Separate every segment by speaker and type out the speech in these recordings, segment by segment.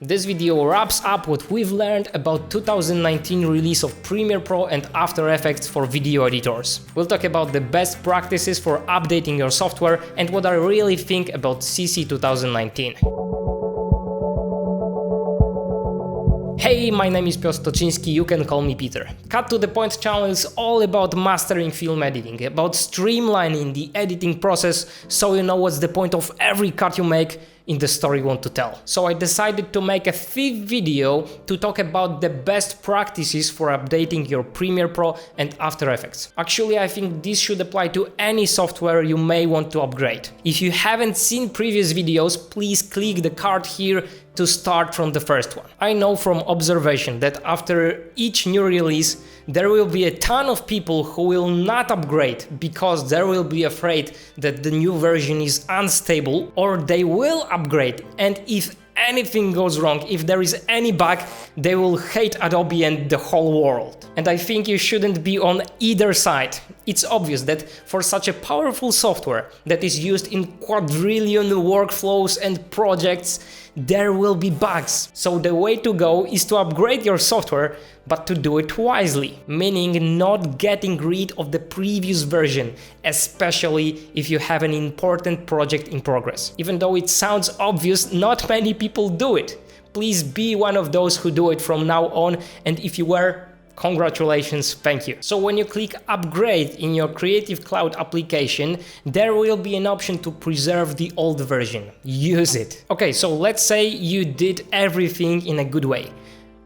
Speaker 1: This video wraps up what we've learned about 2019 release of Premiere Pro and After Effects for video editors. We'll talk about the best practices for updating your software and what I really think about CC 2019. Hey, my name is Piotr Toczyński, you can call me Peter. Cut to the Point channel is all about mastering film editing, about streamlining the editing process so you know what's the point of every cut you make in the story you want to tell. So I decided to make a fifth video to talk about the best practices for updating your Premiere Pro and After Effects. Actually, I think this should apply to any software you may want to upgrade. If you haven't seen previous videos, please click the card here to start from the first one. I know from observation that after each new release, there will be a ton of people who will not upgrade because they will be afraid that the new version is unstable, or they will upgrade and if anything goes wrong, if there is any bug, they will hate Adobe and the whole world. And I think you shouldn't be on either side. It's obvious that for such a powerful software that is used in quadrillion workflows and projects, there will be bugs. So the way to go is to upgrade your software, but to do it wisely, meaning not getting rid of the previous version, especially if you have an important project in progress. Even though it sounds obvious, not many people do it. Please be one of those who do it from now on, and if you were, congratulations, thank you. So when you click upgrade in your Creative Cloud application, there will be an option to preserve the old version. Use it. Okay, so let's say you did everything in a good way.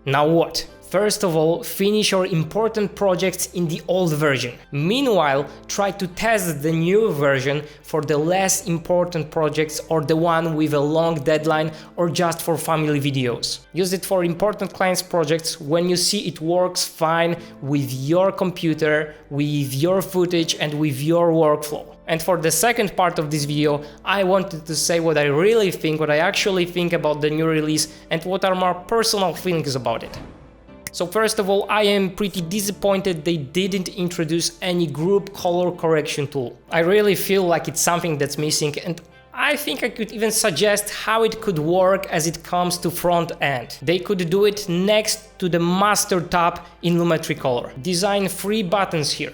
Speaker 1: Now what? First of all, finish your important projects in the old version. Meanwhile, try to test the new version for the less important projects or the one with a long deadline or just for family videos. Use it for important clients projects when you see it works fine with your computer, with your footage and with your workflow. And for the second part of this video, I wanted to say what I really think, what I actually think about the new release and what are my personal feelings about it. So first of all, I am pretty disappointed they didn't introduce any group color correction tool. I really feel like it's something that's missing, and I think I could even suggest how it could work as it comes to front end. They could do it next to the master tab in Lumetri Color. Design 3 buttons here.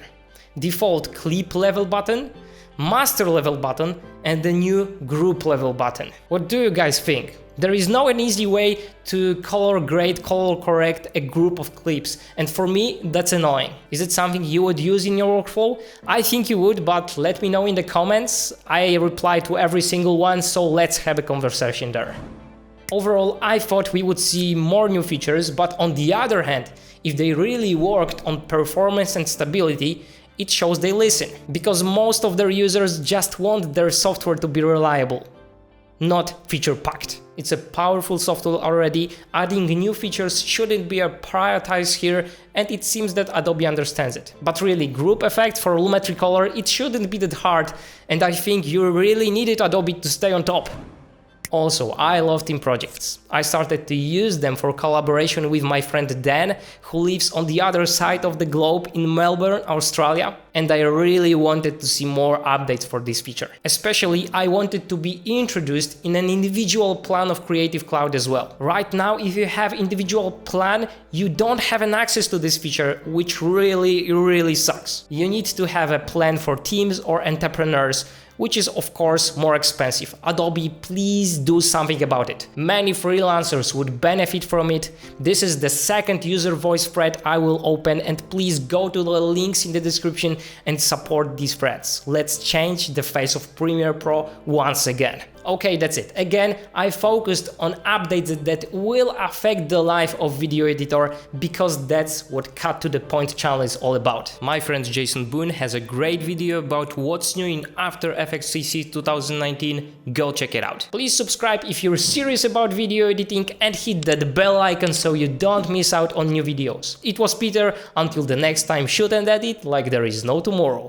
Speaker 1: Default clip level button, master level button, and the new group level button. What do you guys think? There is no an easy way to color grade, color correct a group of clips, and for me that's annoying. Is it something you would use in your workflow? I think you would, but let me know in the comments. I reply to every single one, so let's have a conversation there. Overall, I thought we would see more new features, but on the other hand, if they really worked on performance and stability, it shows they listen, because most of their users just want their software to be reliable, not feature-packed. It's a powerful software already, adding new features shouldn't be a prioritize here, and it seems that Adobe understands it. But really, group effect for Lumetri Color, it shouldn't be that hard, and I think you really needed Adobe to stay on top. Also, I love team projects. I started to use them for collaboration with my friend Dan, who lives on the other side of the globe in Melbourne, Australia, and I really wanted to see more updates for this feature. Especially, I wanted to be introduced in an individual plan of Creative Cloud as well. Right now, if you have individual plan, you don't have an access to this feature, which really sucks. You need to have a plan for teams or entrepreneurs, which is of course more expensive. Adobe, please do something about it. Many freelancers would benefit from it. This is the second UserVoice thread I will open, and please go to the links in the description and support these threads. Let's change the face of Premiere Pro once again. Okay, that's it. Again, I focused on updates that will affect the life of video editor because that's what Cut to the Point channel is all about. My friend Jason Boone has a great video about what's new in After Effects CC 2019. Go check it out. Please subscribe if you're serious about video editing and hit that bell icon so you don't miss out on new videos. It was Peter. Until the next time, shoot and edit like there is no tomorrow.